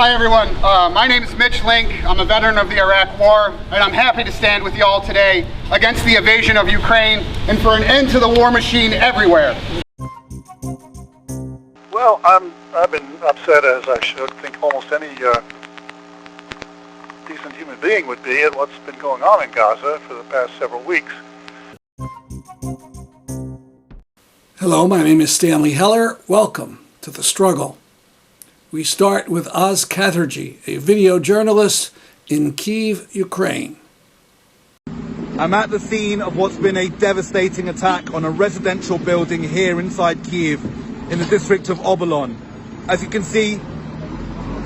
Hi everyone, my name is Mitch Link. I'm a veteran of the Iraq War, and I'm happy to stand with you all today against the invasion of Ukraine and for an end to the war machine everywhere. Well, I've been upset, as I should think almost any decent human being would be, at what's been going on in Gaza for the past several weeks. Hello, my name is Stanley Heller. Welcome to The Struggle. We start with Oz Katerji, a video journalist in Kyiv, Ukraine. I'm at the scene of what's been a devastating attack on a residential building here inside Kyiv in the district of Obolon. As you can see,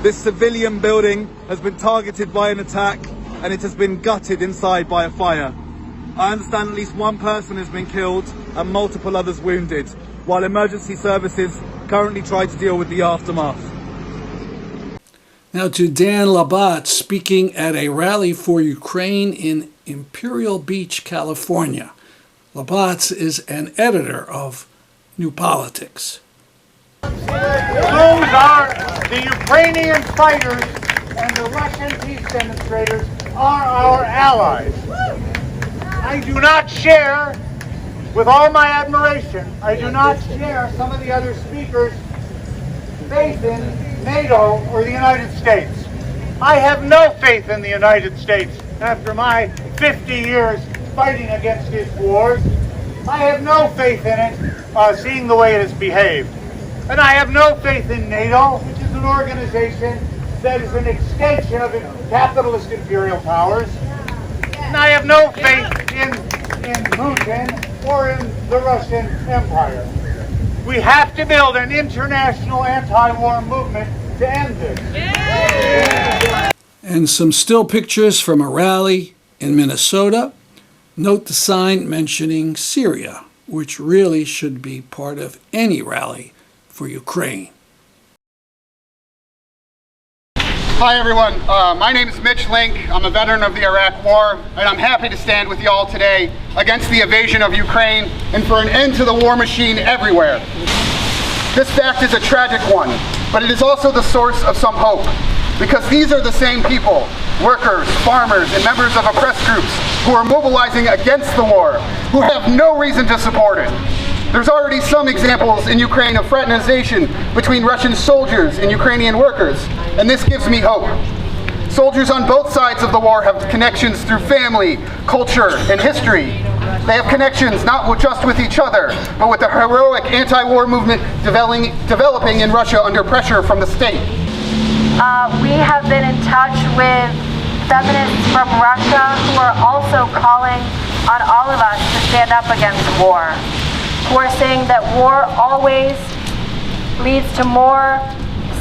this civilian building has been targeted by an attack and it has been gutted inside by a fire. I understand at least one person has been killed and multiple others wounded, while emergency services currently try to deal with the aftermath. Now to Dan Lamont, speaking at a rally for Ukraine in Imperial Beach, California. Lamont is an editor of New Politics. Those are the Ukrainian fighters, and the Russian peace demonstrators are our allies. I do not share, with all my admiration, I do not share some of the other speakers' faith in NATO or the United States. I have no faith in the United States after my 50 years fighting against its wars. I have no faith in it, seeing the way it has behaved. And I have no faith in NATO, which is an organization that is an extension of capitalist imperial powers. And I have no faith in Putin or in the Russian Empire. We have to build an international anti-war movement to end this. Yeah. And some still pictures from a rally in Minnesota. Note the sign mentioning Syria, which really should be part of any rally for Ukraine. Hi everyone, my name is Mitch Link. I'm a veteran of the Iraq War, and I'm happy to stand with you all today against the invasion of Ukraine and for an end to the war machine everywhere. This fact is a tragic one, but it is also the source of some hope, because these are the same people, workers, farmers, and members of oppressed groups who are mobilizing against the war, who have no reason to support it. There's already some examples in Ukraine of fraternization between Russian soldiers and Ukrainian workers, and this gives me hope. Soldiers on both sides of the war have connections through family, culture, and history. They have connections not just with each other, but with the heroic anti-war movement developing in Russia under pressure from the state. We have been in touch with feminists from Russia who are also calling on all of us to stand up against war, who are saying that war always leads to more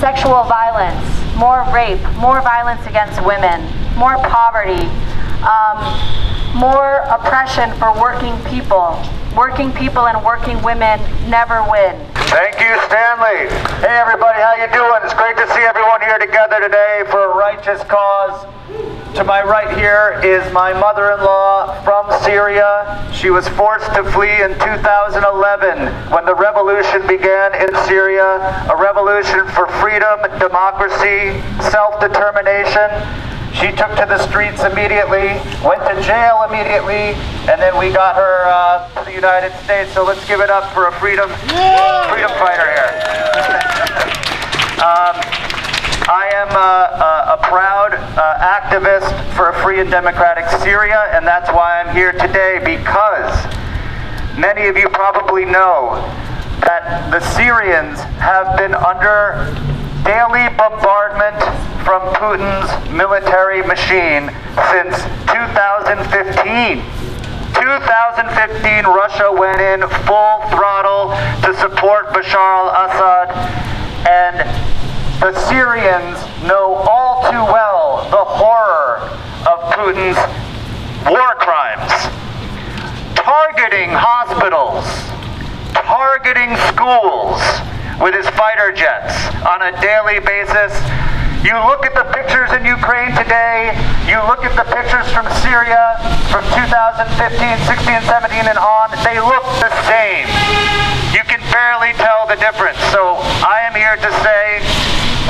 sexual violence, more rape, more violence against women, more poverty, more oppression for working people. Working people and working women never win. Thank you, Stanley. Hey everybody, how you doing? It's great to see everyone here together today for a righteous cause. To my right here is my mother-in-law from Syria. She was forced to flee in 2011 when the revolution began in Syria, a revolution for freedom, democracy, self-determination. She took to the streets immediately, went to jail immediately, and then we got her to the United States. So let's give it up for a freedom fighter here. I am a proud activist for a free and democratic Syria, and that's why I'm here today, because many of you probably know that the Syrians have been under daily bombardment from Putin's military machine since 2015. 2015, Russia went in full throttle to support Bashar al-Assad, and the Syrians know all too well the horror of Putin's war crimes. Targeting hospitals, targeting schools with his fighter jets on a daily basis. You look at the pictures in Ukraine today, you look at the pictures from Syria from 2015, 16, 17 and on, they look the same. You can barely tell the difference. So I am here to say,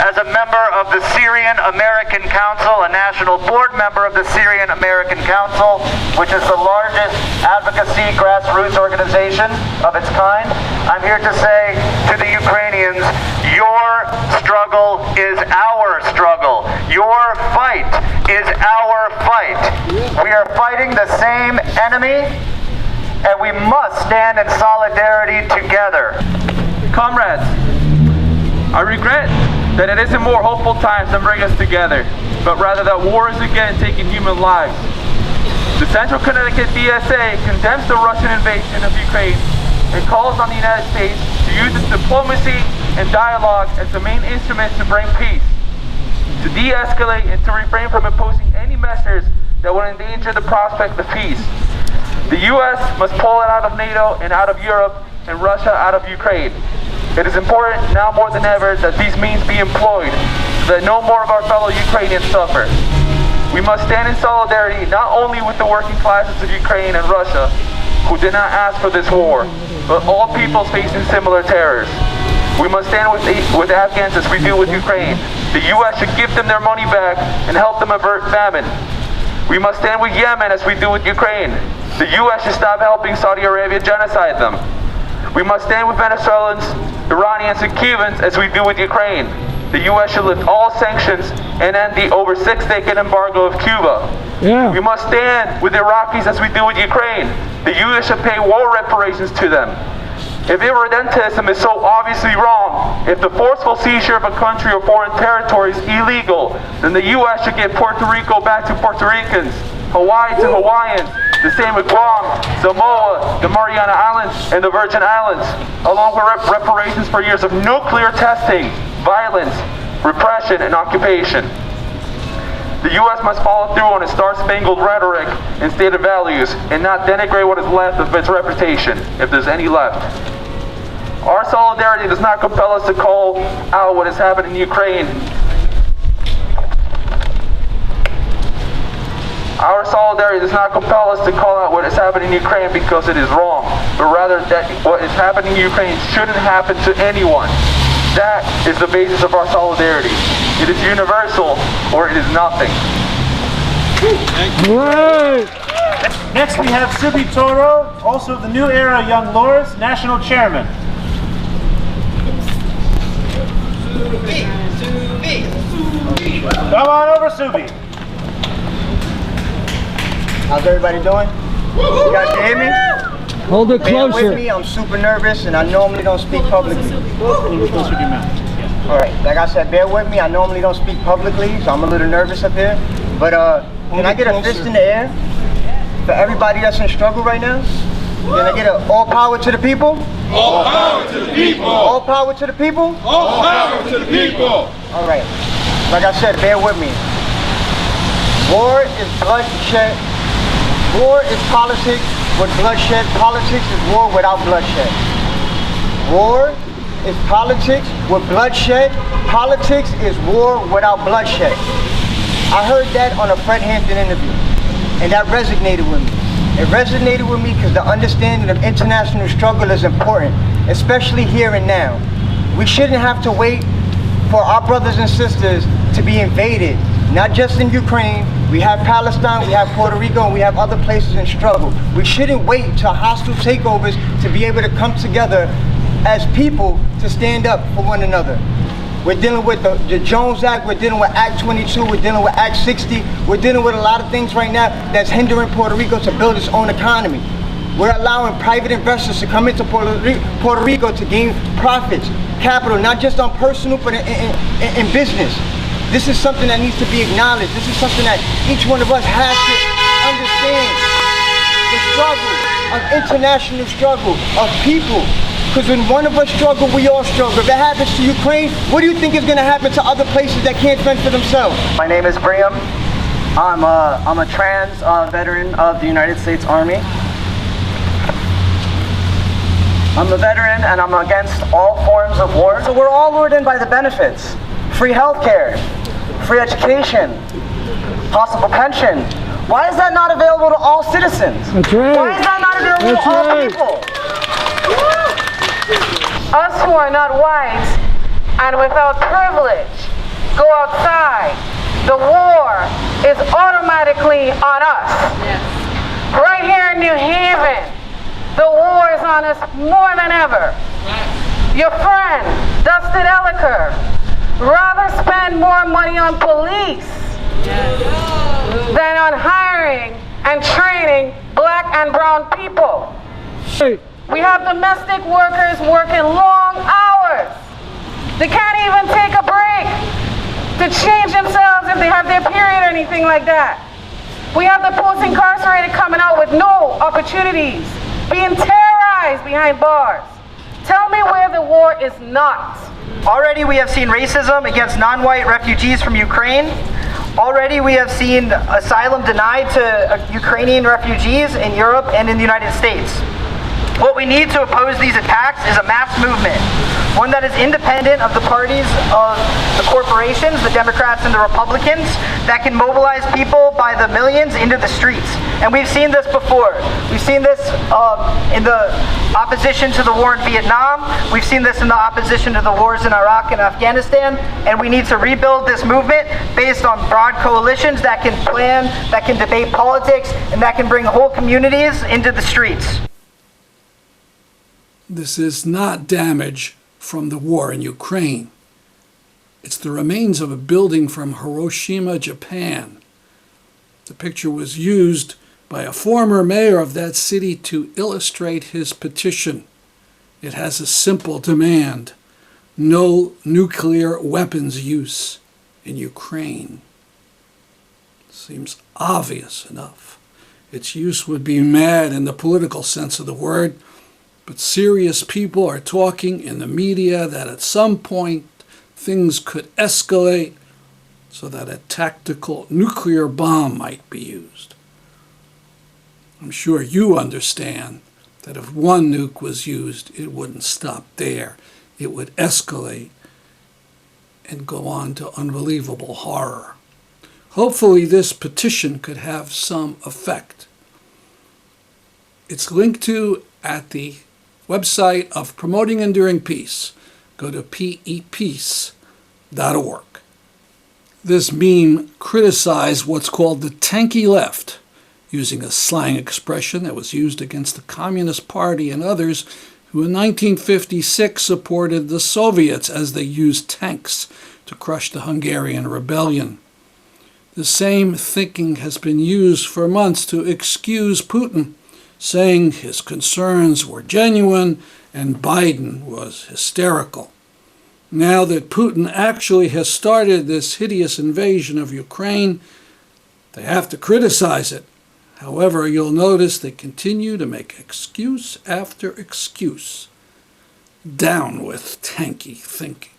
as a member of the Syrian Syrian American Council, a national board member of the Syrian American Council, which is the largest advocacy grassroots organization of its kind. I'm here to say to the Ukrainians, your struggle is our struggle. Your fight is our fight. We are fighting the same enemy, and we must stand in solidarity together. Comrades, I regret that it isn't more hopeful times that bring us together, but rather that war is again taking human lives. The Central Connecticut DSA condemns the Russian invasion of Ukraine and calls on the United States to use its diplomacy and dialogue as the main instruments to bring peace, to de-escalate and to refrain from imposing any measures that would endanger the prospect of peace. The U.S. must pull it out of NATO and out of Europe, and Russia out of Ukraine. It is important now more than ever that these means be employed so that no more of our fellow Ukrainians suffer. We must stand in solidarity not only with the working classes of Ukraine and Russia, who did not ask for this war, but all peoples facing similar terrors. We must stand with Afghans as we do with Ukraine. The U.S. should give them their money back and help them avert famine. We must stand with Yemen as we do with Ukraine. The U.S. should stop helping Saudi Arabia genocide them. We must stand with Venezuelans, Iranians, and Cubans as we do with Ukraine. The U.S. should lift all sanctions and end the over 6-decade embargo of Cuba. We must stand with Iraqis as we do with Ukraine. The U.S. should pay war reparations to them. If irredentism is so obviously wrong, if the forceful seizure of a country or foreign territory is illegal, then the U.S. should give Puerto Rico back to Puerto Ricans, Hawaii to Hawaiians, the same with Guam, Samoa, the Mariana Islands, and the Virgin Islands, along with reparations for years of nuclear testing, violence, repression, and occupation. The U.S. must follow through on its star-spangled rhetoric and stated values, and not denigrate what is left of its reputation, if there's any left. Our solidarity does not compel us to call out what is happening in Ukraine. Our solidarity does not compel us to call out what is happening in Ukraine because it is wrong, but rather that what is happening in Ukraine shouldn't happen to anyone. That is the basis of our solidarity. It is universal, or it is nothing. Next we have Subi Toro, also the New Era Young Lords, National Chairman. Come on over, Subi. How's everybody doing? You guys can hear me? Hold it Bear closer. with me, I'm super nervous and I normally don't speak publicly. Alright, like I said, bear with me, I normally don't speak publicly, so I'm a little nervous up here. But can I get a fist in the air for everybody that's in struggle right now? Can I get a all power to the people? All power to the people! All power to the people? All power to the people! Alright, like I said, bear with me. War is bloodshed. War is politics with bloodshed. Politics is war without bloodshed. War is politics with bloodshed. Politics is war without bloodshed. I heard that on a Fred Hampton interview, and that resonated with me. It resonated with me because the understanding of international struggle is important, especially here and now. We shouldn't have to wait for our brothers and sisters to be invaded. Not just in Ukraine, we have Palestine, we have Puerto Rico, and we have other places in struggle. We shouldn't wait till hostile takeovers to be able to come together as people to stand up for one another. We're dealing with the Jones Act, we're dealing with Act 22, we're dealing with Act 60, we're dealing with a lot of things right now that's hindering Puerto Rico to build its own economy. We're allowing private investors to come into Puerto Rico to gain profits, capital, not just on personal, but in business. This is something that needs to be acknowledged. This is something that each one of us has to understand. The struggle of international struggle, of people. Because when one of us struggle, we all struggle. If that happens to Ukraine, what do you think is going to happen to other places that can't fend for themselves? My name is Briam. I'm a trans veteran of the United States Army. I'm a veteran and I'm against all forms of war. So we're all lured in by the benefits. Free healthcare, free education, possible pension. Why is that not available to all citizens? That's right. Why is that not available to all people? Us who are not white and without privilege go outside, the war is automatically on us. Yes. Right here in New Haven, the war is on us more than ever. Yes. Your friend, Dustin Elliker, rather spend more money on police than on hiring and training black and brown people. We have domestic workers working long hours. They can't even take a break to change themselves if they have their period or anything like that. We have the post-incarcerated coming out with no opportunities, being terrorized behind bars. Tell me where the war is not. Already we have seen racism against non-white refugees from Ukraine. Already we have seen asylum denied to Ukrainian refugees in Europe and in the United States. What we need to oppose these attacks is a mass movement, one that is independent of the parties of the corporations, the Democrats and the Republicans, that can mobilize people by the millions into the streets. And we've seen this before. We've seen this in the opposition to the war in Vietnam. We've seen this in the opposition to the wars in Iraq and Afghanistan. And we need to rebuild this movement based on broad coalitions that can plan, that can debate politics, and that can bring whole communities into the streets. This is not damage from the war in Ukraine. It's the remains of a building from Hiroshima, Japan. The picture was used by a former mayor of that city to illustrate his petition. It has a simple demand: no nuclear weapons use in Ukraine. Seems obvious enough. Its use would be mad in the political sense of the word, but serious people are talking in the media that at some point things could escalate so that a tactical nuclear bomb might be used. I'm sure you understand that if one nuke was used, it wouldn't stop there. It would escalate and go on to unbelievable horror. Hopefully this petition could have some effect. It's linked to at the website of Promoting Enduring Peace. Go to peace.org. This meme criticized what's called the tanky left, using a slang expression that was used against the Communist Party and others who in 1956 supported the Soviets as they used tanks to crush the Hungarian rebellion. The same thinking has been used for months to excuse Putin, saying his concerns were genuine and Biden was hysterical. Now that Putin actually has started this hideous invasion of Ukraine, they have to criticize it. However, you'll notice they continue to make excuse after excuse. Down with tanky thinking.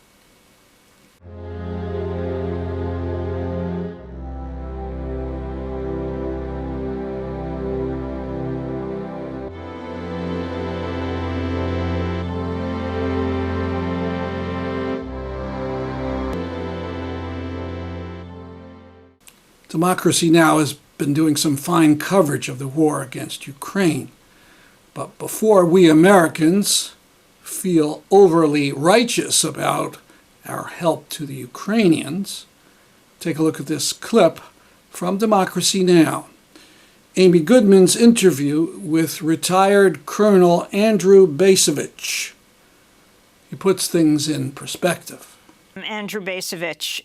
Democracy Now! Has been doing some fine coverage of the war against Ukraine. But before we Americans feel overly righteous about our help to the Ukrainians, take a look at this clip from Democracy Now! Amy Goodman's interview with retired Colonel Andrew Bacevich. He puts things in perspective. Andrew Bacevich,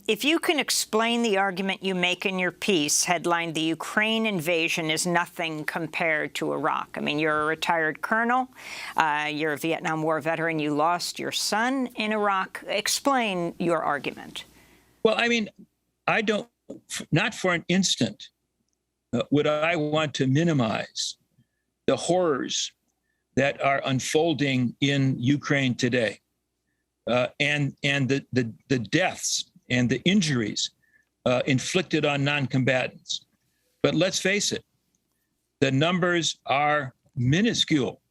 if you can explain the argument you make in your piece, headlined "The Ukraine Invasion is Nothing Compared to Iraq." I mean, you're a retired colonel, you're a Vietnam War veteran, you lost your son in Iraq. Explain your argument. Well, I mean, I don't, not for an instant, would I want to minimize the horrors that are unfolding in Ukraine today. And the deaths and the injuries inflicted on non-combatants. But let's face it, the numbers are minuscule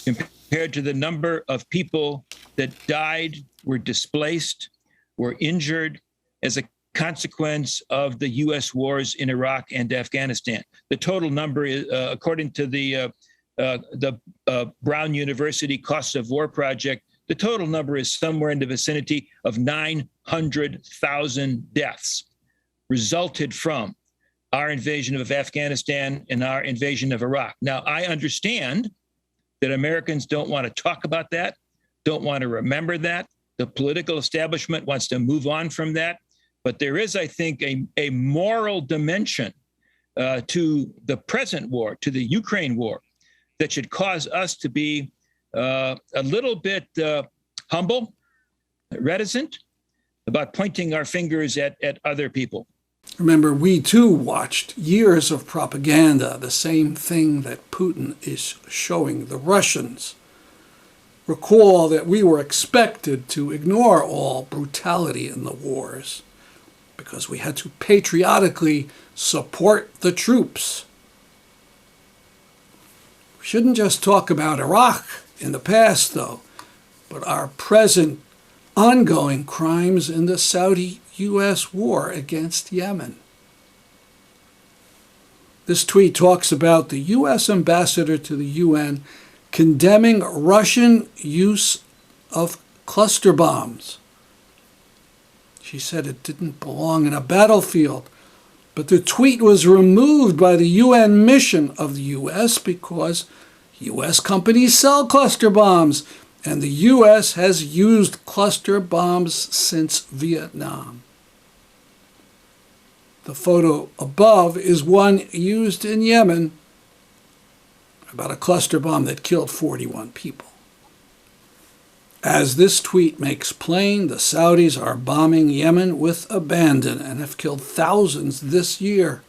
compared to the number of people that died, were displaced, were injured as a consequence of the U.S. wars in Iraq and Afghanistan. The total number is, according to the Brown University Costs of War Project, the total number is somewhere in the vicinity of 900,000 deaths resulted from our invasion of Afghanistan and our invasion of Iraq. Now, I understand that Americans don't want to talk about that, don't want to remember that. The political establishment wants to move on from that. But there is, I think, a moral dimension to the present war, to the Ukraine war, that should cause us to be a little bit humble, reticent about pointing our fingers at other people. Remember, we too watched years of propaganda, the same thing that Putin is showing the Russians. Recall that we were expected to ignore all brutality in the wars because we had to patriotically support the troops. We shouldn't just talk about Iraq in the past, though, but our present ongoing crimes in the Saudi US war against Yemen. This tweet talks about the US ambassador to the UN condemning Russian use of cluster bombs. She said it didn't belong in a battlefield, but the tweet was removed by the UN mission of the US because US companies sell cluster bombs, and the US has used cluster bombs since Vietnam. The photo above is one used in Yemen about a cluster bomb that killed 41 people. As this tweet makes plain, the Saudis are bombing Yemen with abandon and have killed thousands this year.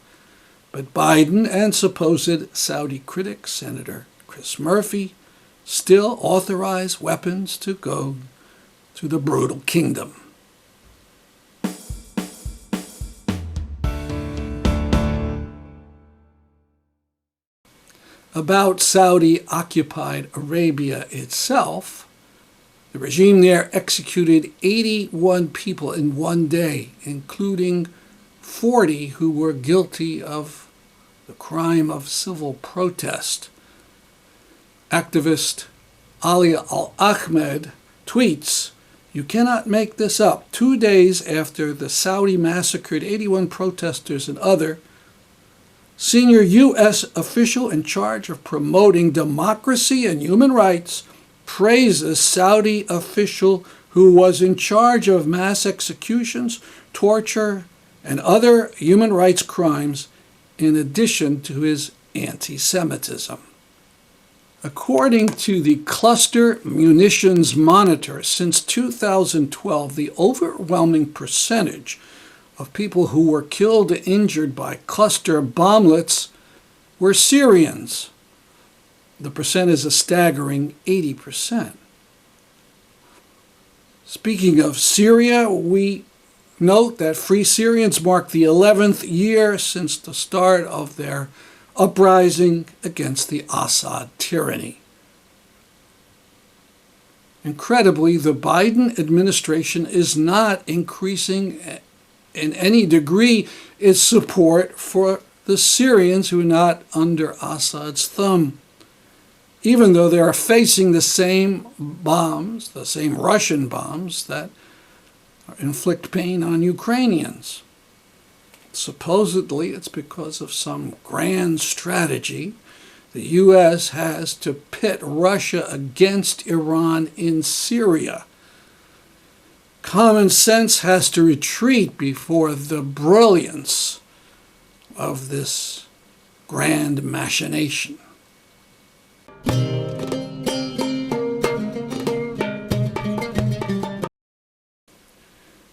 But Biden and supposed Saudi critic Senator Chris Murphy still authorize weapons to go to the brutal kingdom. About Saudi-occupied Arabia itself, the regime there executed 81 people in one day, including 40 who were guilty of the crime of civil protest. Activist Ali Al-Ahmed tweets, "You cannot make this up. 2 days after the Saudi massacred 81 protesters and other, senior U.S. official in charge of promoting democracy and human rights praises Saudi official who was in charge of mass executions, torture, and other human rights crimes in addition to his anti-Semitism." According to the Cluster Munitions Monitor, since 2012, the overwhelming percentage of people who were killed or injured by cluster bomblets were Syrians. The percent is a staggering 80%. Speaking of Syria, we note that Free Syrians mark the 11th year since the start of their uprising against the Assad tyranny. Incredibly, the Biden administration is not increasing in any degree its support for the Syrians who are not under Assad's thumb, even though they are facing the same bombs, the same Russian bombs that inflict pain on Ukrainians. Supposedly, it's because of some grand strategy the U.S. has to pit Russia against Iran in Syria. Common sense has to retreat before the brilliance of this grand machination.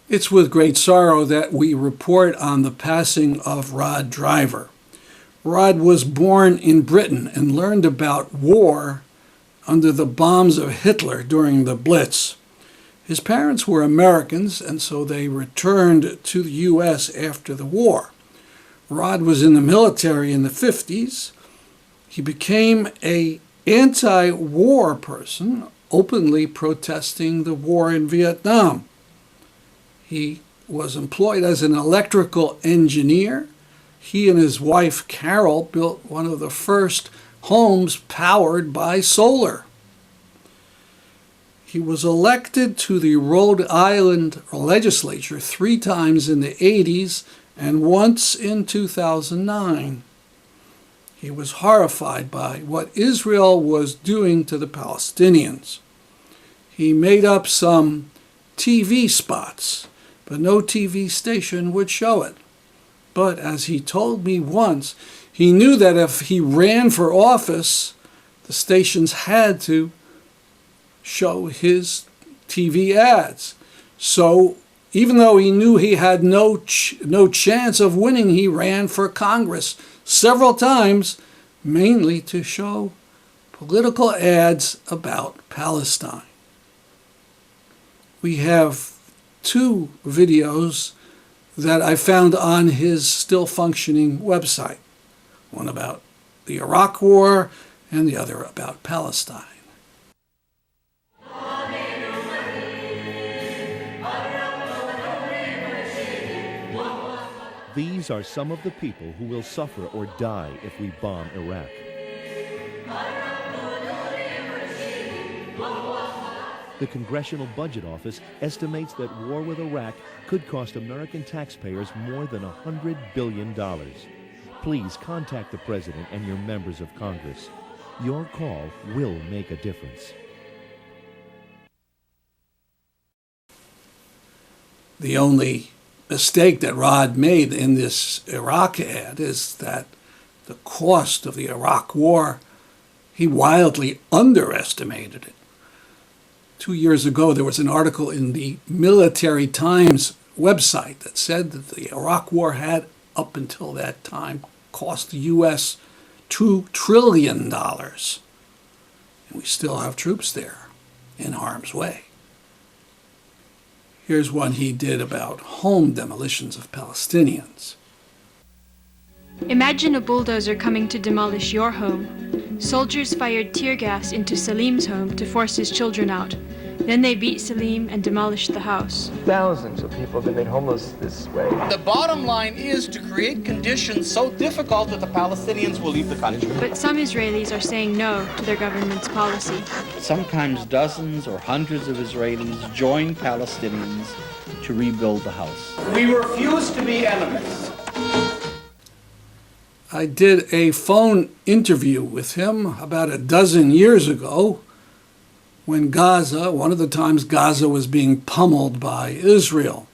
It's with great sorrow that we report on the passing of Rod Driver. Rod was born in Britain and learned about war under the bombs of Hitler during the Blitz. His parents were Americans, and so they returned to the U.S. after the war. Rod was in the military in the 50s. He became an anti-war person, openly protesting the war in Vietnam. He was employed as an electrical engineer. He and his wife, Carol, built one of the first homes powered by solar. He was elected to the Rhode Island legislature 3 times in the 80s and once in 2009. He was horrified by what Israel was doing to the Palestinians. He made up some TV spots, but no TV station would show it. But as he told me once, he knew that if he ran for office, the stations had to show his TV ads. So even though he knew he had no chance of winning, he ran for Congress several times, mainly to show political ads about Palestine. We have 2 videos that I found on his still functioning website. One about the Iraq War and the other about Palestine. These are some of the people who will suffer or die if we bomb Iraq. The Congressional Budget Office estimates that war with Iraq could cost American taxpayers more than $100 billion. Please contact the President and your members of Congress. Your call will make a difference. The only mistake that Rod made in this Iraq ad is that the cost of the Iraq war, he wildly underestimated it. 2 years ago, there was an article in the Military Times website that said that the Iraq war had, up until that time, cost the U.S. $2 trillion. And we still have troops there in harm's way. Here's one he did about home demolitions of Palestinians. Imagine a bulldozer coming to demolish your home. Soldiers fired tear gas into Salim's home to force his children out. Then they beat Salim and demolished the house. Thousands of people have been made homeless this way. The bottom line is to create conditions so difficult that the Palestinians will leave the country. But some Israelis are saying no to their government's policy. Sometimes dozens or hundreds of Israelis join Palestinians to rebuild the house. We refuse to be enemies. I did a phone interview with him about a dozen years ago when Gaza, one of the times Gaza was being pummeled by Israel.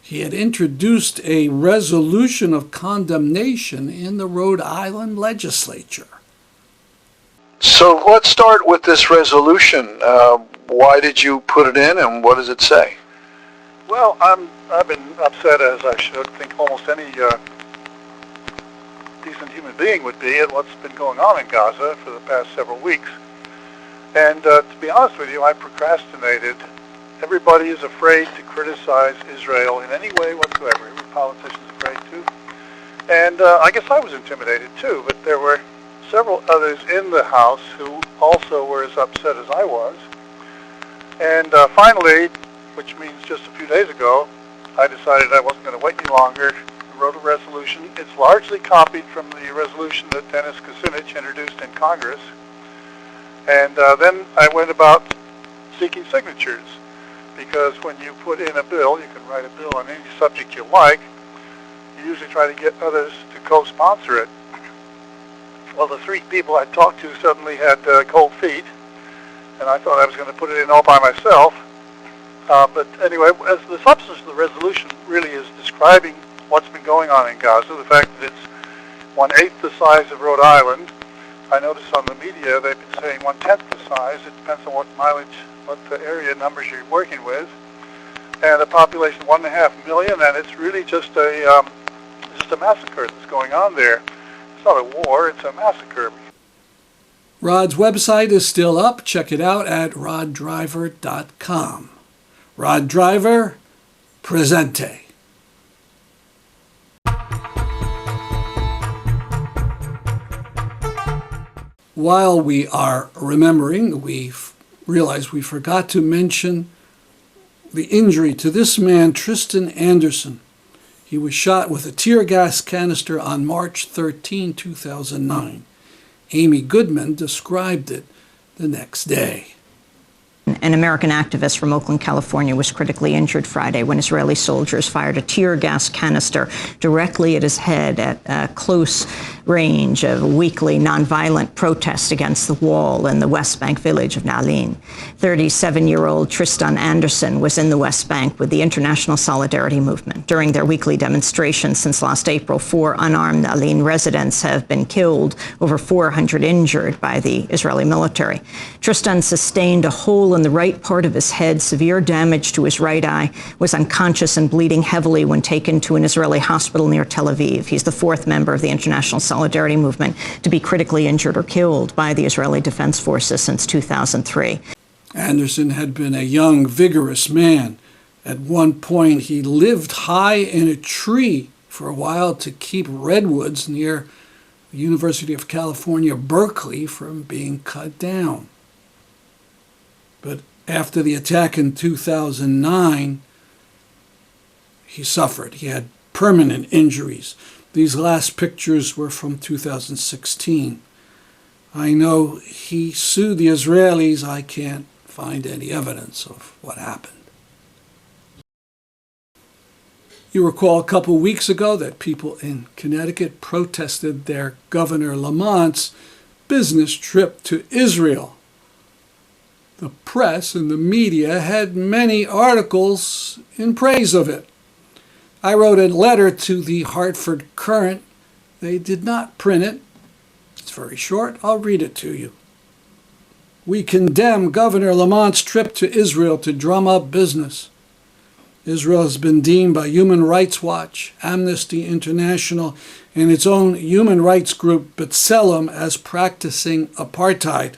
He had introduced a resolution of condemnation in the Rhode Island legislature. So let's start with this resolution. Why did you put it in, and what does it say? Well, I've been upset, as I should think almost any decent human being would be, at what's been going on in Gaza for the past several weeks. And to be honest with you, I procrastinated. Everybody is afraid to criticize Israel in any way whatsoever. Every politician's afraid to. And I guess I was intimidated too, but there were several others in the House who also were as upset as I was. And finally, which means just a few days ago, I decided I wasn't going to wait any longer. I wrote a resolution. It's largely copied from the resolution that Dennis Kucinich introduced in Congress. And then I went about seeking signatures, because when you put in a bill, you can write a bill on any subject you like, you usually try to get others to co-sponsor it. Well, the 3 people I talked to suddenly had cold feet, and I thought I was going to put it in all by myself. But anyway, as the substance of the resolution really is describing what's been going on in Gaza, the fact that it's 1/8 the size of Rhode Island. I noticed on the media they've been saying 1/10 the size. It depends on what mileage, what area numbers you're working with. And a population 1.5 million, and it's really just a massacre that's going on there. It's not a war, it's a massacre. Rod's website is still up. Check it out at roddriver.com. Rod Driver, presente. While we are remembering, we realize we forgot to mention the injury to this man, Tristan Anderson. He was shot with a tear gas canister on March 13, 2009. Amy Goodman described it the next day. An American activist from Oakland, California, was critically injured Friday when Israeli soldiers fired a tear gas canister directly at his head at close range of a weekly nonviolent protest against the wall in the West Bank village of Na'alin. 37-year-old Tristan Anderson was in the West Bank with the International Solidarity Movement. During their weekly demonstrations since last April, 4 unarmed Na'alin residents have been killed, over 400 injured by the Israeli military. Tristan sustained a hole in the right part of his head, severe damage to his right eye, was unconscious and bleeding heavily when taken to an Israeli hospital near Tel Aviv. He's the 4th member of the International Solidarity Movement to be critically injured or killed by the Israeli Defense Forces since 2003. Anderson had been a young, vigorous man. At one point, he lived high in a tree for a while to keep redwoods near the University of California, Berkeley, from being cut down. But after the attack in 2009, he suffered. He had permanent injuries. These last pictures were from 2016. I know he sued the Israelis. I can't find any evidence of what happened. You recall a couple weeks ago that people in Connecticut protested their Governor Lamont's business trip to Israel. The press and the media had many articles in praise of it. I wrote a letter to the Hartford Courant. They did not print it. It's very short. I'll read it to you. We condemn Governor Lamont's trip to Israel to drum up business. Israel has been deemed by Human Rights Watch, Amnesty International, and its own human rights group, B'Tselem, as practicing apartheid,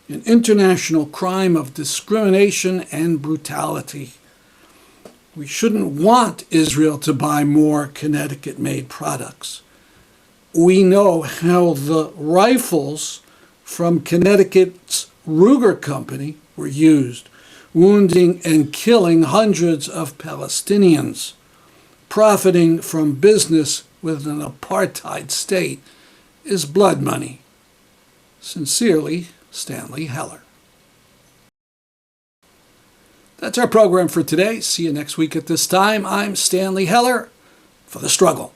an international crime of discrimination and brutality. We shouldn't want Israel to buy more Connecticut-made products. We know how the rifles from Connecticut's Ruger Company were used, wounding and killing hundreds of Palestinians, profiting from business with an apartheid state is blood money. Sincerely, Stanley Heller. That's our program for today. See you next week at this time. I'm Stanley Heller for The Struggle.